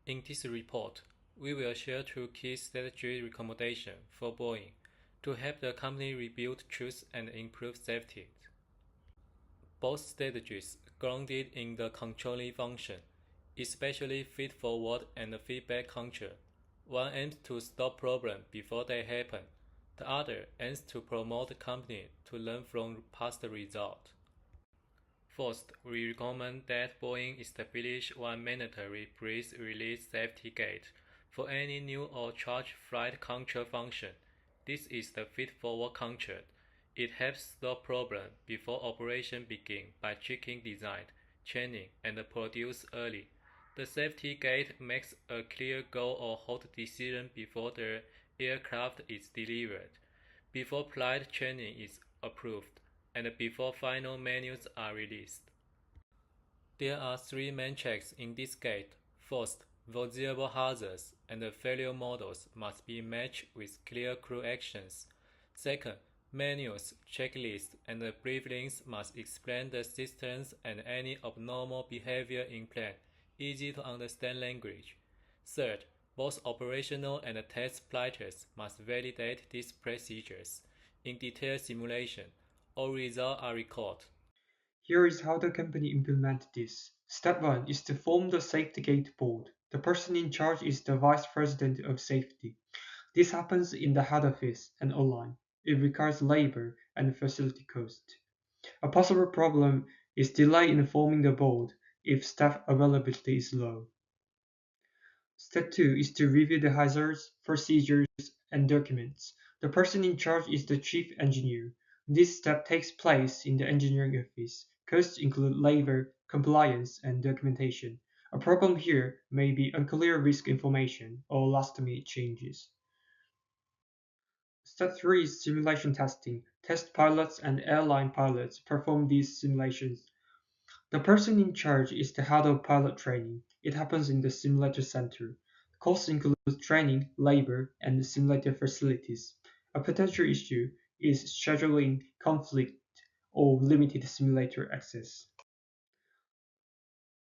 In this report, we will share two key strategy recommendations for Boeing to help the company rebuild trust and improve safety. Both strategies grounded in the controlling function, especially feed-forward and feedback culture. One aims to stop problems before they happen. The other aims to promote the company to learn from past results. First, we recommend that Boeing establish one mandatory pre-release safety gate for any new or charged flight control function. This is the feed-forward control. It helps stop problems before operation begins by checking design, training, and produce early. The safety gate makes a clear go or hold decision before the aircraft is delivered, before flight training is approved, and before final manuals are released. There are three main checks in this gate. First, foreseeable hazards and failure models must be matched with clear crew actions. Second, manuals, checklists, and briefings must explain the systems and any abnormal behavior in plan, easy to understand language. Third, both operational and test flighters must validate these procedures. In detailed simulation, all results are recorded. Here is how the company implemented this. Step 1 is to form the safety gate board. The person in charge is the vice president of safety. This happens in the head office and online. It requires labor and facility cost. A possible problem is delay in forming the board if staff availability is low. Step 2 is to review the hazards, procedures, and documents. The person in charge is the chief engineer. This step takes place in the engineering office. Costs include labor, compliance, and documentation. A problem here may be unclear risk information or last-minute changes. Step 3 is simulation testing. Test pilots and airline pilots perform these simulations. The person in charge is the head of pilot training. It happens in the simulator center. Costs include training, labor, and simulator facilities. A potential issue is scheduling conflict or limited simulator access.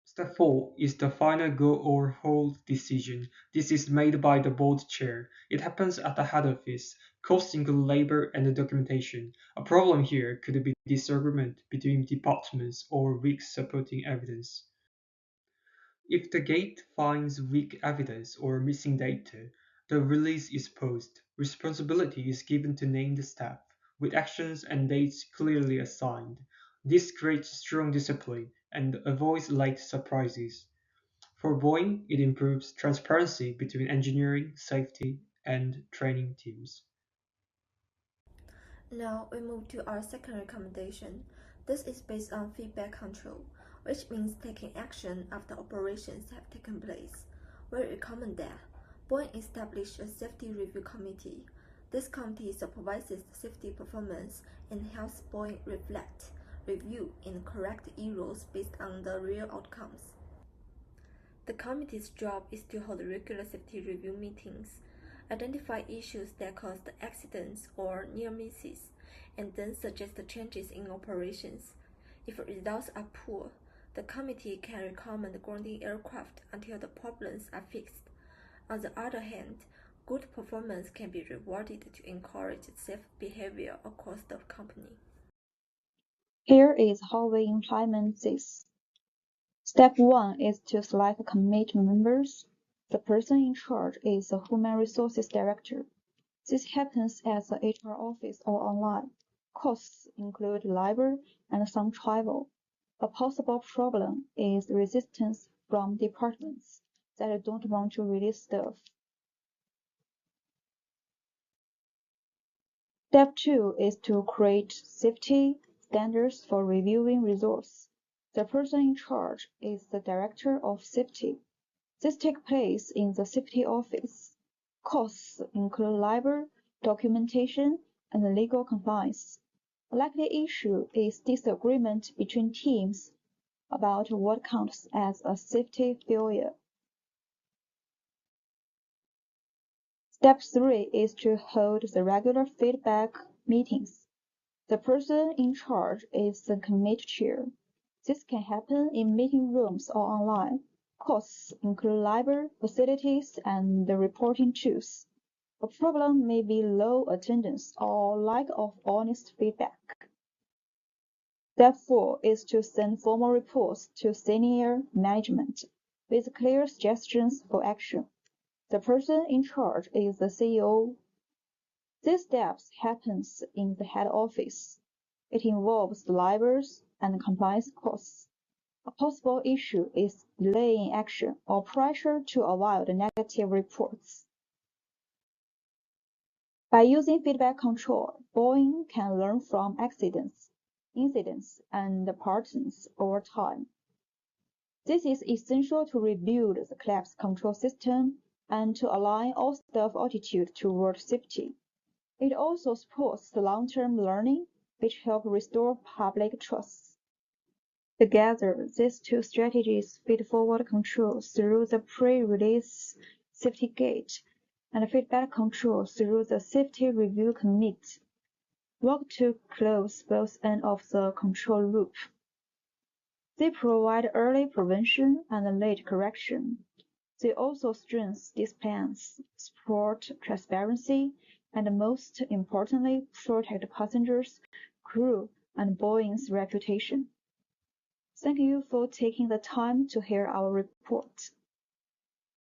Step 4 is the final go or hold decision. This is made by the board chair. It happens at the head office. Costs include labor and documentation. A problem here could be disagreement between departments or weak supporting evidence. If the gate finds weak evidence or missing data, the release is paused. Responsibility is given to named staff, with actions and dates clearly assigned. This creates strong discipline and avoids late surprises. For Boeing, it improves transparency between engineering, safety, and training teams. Now we move to our second recommendation. This is based on feedback control, which means taking action after operations have taken place. We recommend that Boeing establish a safety review committee. This committee supervises safety performance and helps Boeing reflect, review, and correct errors based on the real outcomes. The committee's job is to hold regular safety review meetings, identify issues that caused accidents or near misses, and then suggest changes in operations. If results are poor, the committee can recommend grounding aircraft until the problems are fixed. On the other hand, good performance can be rewarded to encourage safe behavior across the company. Here is how we implement this. Step 1 is to select committee members. The person in charge is the Human Resources Director. This happens at the HR office or online. Costs include labor and some travel. A possible problem is resistance from departments that don't want to release staff. Step 2 is to create safety standards for reviewing results. The person in charge is the Director of Safety. This takes place in the safety office. Costs include labor, documentation, and legal compliance. A likely issue is disagreement between teams about what counts as a safety failure. Step 3 is to hold the regular feedback meetings. The person in charge is the committee chair. This can happen in meeting rooms or online. Costs include labor, facilities, and the reporting tools. A problem may be low attendance or lack of honest feedback. Step 4 is to send formal reports to senior management with clear suggestions for action. The person in charge is the CEO. These steps happens in the head office. It involves the labors and compliance costs. A possible issue is delay in action or pressure to avoid negative reports. By using feedback control, Boeing can learn from accidents, incidents, and patterns over time. This is essential to rebuild the collapse control system and to align all staff attitude toward safety. It also supports the long-term learning, which help restore public trust. Together, these two strategies feed forward control through the pre-release safety gate and feedback control through the safety review committee, work to close both ends of the control loop. They provide early prevention and late correction. They also strengthen disciplines, support transparency, and most importantly, protect passengers, crew, and Boeing's reputation. Thank you for taking the time to hear our report.